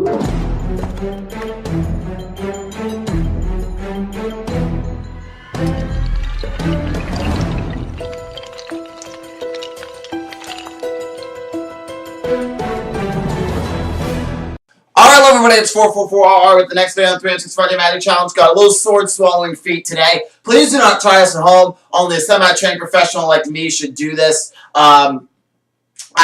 Alright, hello everybody, it's 444RR with the next video on the 365 Day Magic Challenge. Got a little sword swallowing feat today. Please do not try this at home. Only a semi-trained professional like me should do this. I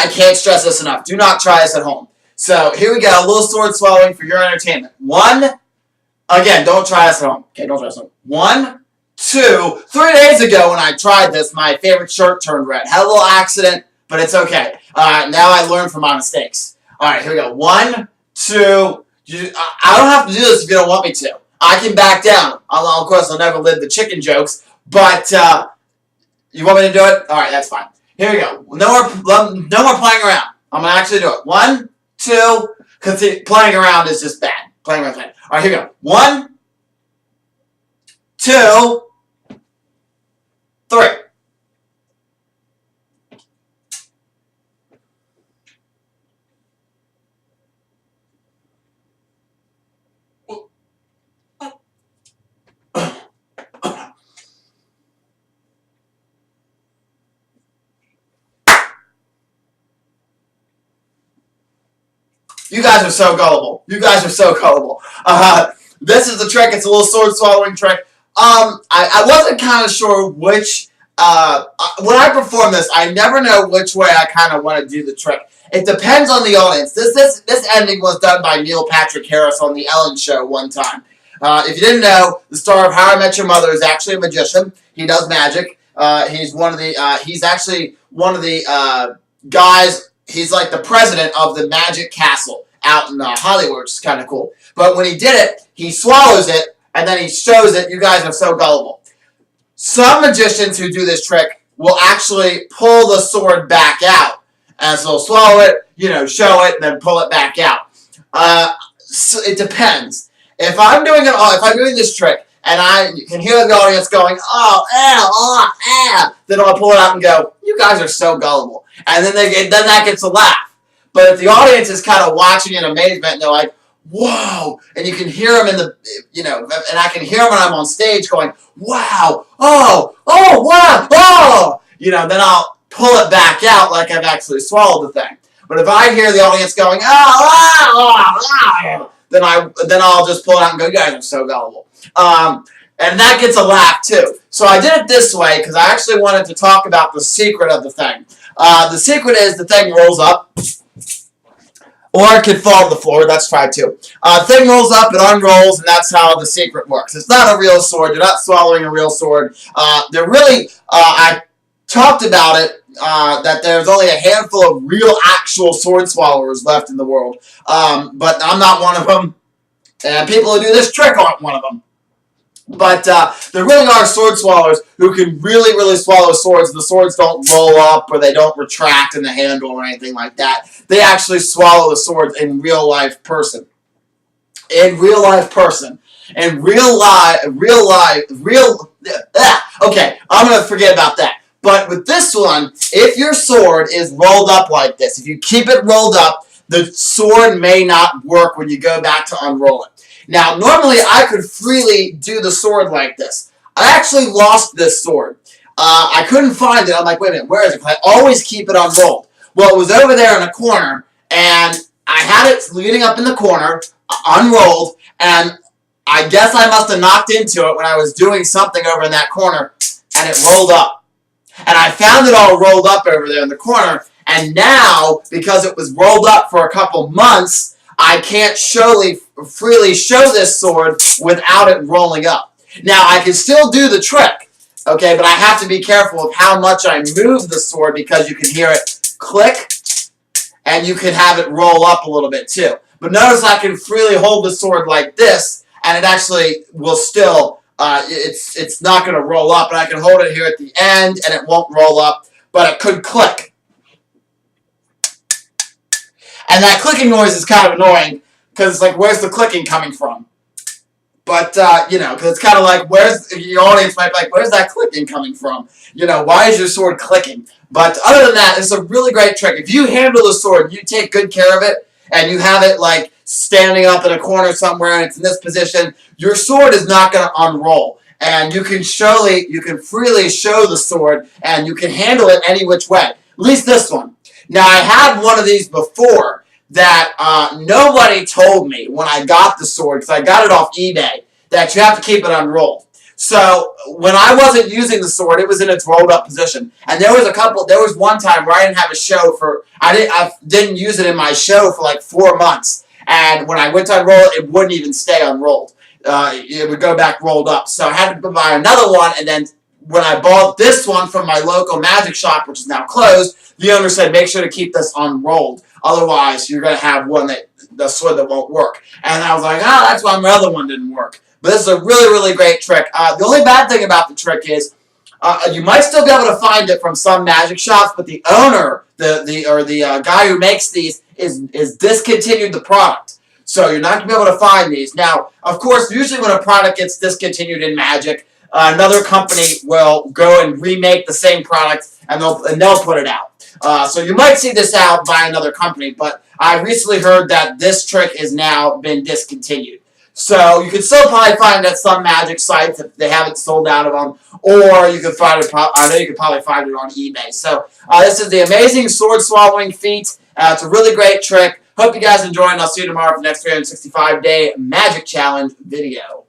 can't stress this enough. Do not try this at home. So here we go, a little sword swallowing for your entertainment. Again, don't try this at home. Okay, don't try this at home. 1, 2, 3 days ago when I tried this, my favorite shirt turned red. Had a little accident, but it's okay. Now I learned from my mistakes. Alright, here we go. 1, 2, I don't have to do this if you don't want me to. I can back down. Of course, I'll never live the chicken jokes, but you want me to do it? Alright, that's fine. Here we go. No more playing around. I'm going to actually do it. 1, 2, because playing around is just bad. Playing around is bad. Alright, here we go. 1, 2, 3. You guys are so gullible. You guys are so gullible. This is the trick. It's a little sword swallowing trick. I wasn't kind of sure which, when I perform this, I never know which way I kind of want to do the trick. It depends on the audience. This ending was done by Neil Patrick Harris on the Ellen Show one time. If you didn't know, the star of How I Met Your Mother is actually a magician. He does magic. He's actually one of the guys. He's like the president of the Magic Castle out in Hollywood, which is kind of cool. But when he did it, he swallows it, and then he shows it. You guys are so gullible. Some magicians who do this trick will actually pull the sword back out. And so they'll swallow it, show it, and then pull it back out. So it depends. If I'm doing this trick, and I can hear the audience going, then I'll pull it out and go, you guys are so gullible. And then that gets a laugh. But if the audience is kind of watching in amazement, and they're like, whoa, and you can hear them in the, and I can hear them when I'm on stage going, wow, oh, wow, oh, then I'll pull it back out like I've actually swallowed the thing. But if I hear the audience going, then I'll just pull it out and go, you guys are so gullible. And that gets a laugh too. So I did it this way because I actually wanted to talk about the secret of the thing. The secret is the thing rolls up, or it could fall to the floor. That's fine too. The thing rolls up, it unrolls, and that's how the secret works. It's not a real sword. You're not swallowing a real sword. I talked about it, that there's only a handful of real actual sword swallowers left in the world. But I'm not one of them, and people who do this trick aren't one of them. But there really are sword swallowers who can really, really swallow swords. The swords don't roll up or they don't retract in the handle or anything like that. They actually swallow the swords in real life person. Okay, I'm going to forget about that. But with this one, if your sword is rolled up like this, if you keep it rolled up, the sword may not work when you go back to unroll it. Now, normally I could freely do the sword like this. I actually lost this sword. I couldn't find it. I'm like, wait a minute, where is it? I always keep it unrolled. Well, it was over there in a corner, and I had it leaning up in the corner, unrolled, and I guess I must have knocked into it when I was doing something over in that corner, and it rolled up. And I found it all rolled up over there in the corner, and now, because it was rolled up for a couple months, I can't freely show this sword without it rolling up. Now, I can still do the trick, okay, but I have to be careful of how much I move the sword because you can hear it click, and you can have it roll up a little bit too. But notice I can freely hold the sword like this, and it actually will still, it's not going to roll up, and I can hold it here at the end, and it won't roll up, but it could click. And that clicking noise is kind of annoying, because it's like, where's the clicking coming from? But, because it's kind of like, your audience might be like, where's that clicking coming from? Why is your sword clicking? But other than that, it's a really great trick. If you handle the sword, you take good care of it, and you have it, like, standing up in a corner somewhere and it's in this position, your sword is not going to unroll. And you can freely show the sword, and you can handle it any which way. At least this one. Now, I had one of these before that nobody told me when I got the sword, because I got it off eBay, that you have to keep it unrolled. So when I wasn't using the sword, it was in its rolled up position. And there was one time where I didn't have a show I didn't use it in my show for like 4 months. And when I went to unroll it, it wouldn't even stay unrolled. It would go back rolled up. So I had to buy another one, and then when I bought this one from my local magic shop, which is now closed, the owner said, make sure to keep this unrolled. Otherwise, you're going to have the sword that won't work. And I was like, oh, that's why my other one didn't work. But this is a really, really great trick. The only bad thing about the trick is you might still be able to find it from some magic shops, but the owner, the guy who makes these, is discontinued the product. So you're not going to be able to find these. Now, of course, usually when a product gets discontinued in Magic, another company will go and remake the same product, and they'll put it out. So you might see this out by another company, but I recently heard that this trick has now been discontinued. So you can still probably find it at some Magic sites if they haven't sold out of them, or you can find it. I know you can probably find it on eBay. So this is the amazing sword swallowing feat. It's a really great trick. Hope you guys enjoy, and I'll see you tomorrow for the next 365-day Magic Challenge video.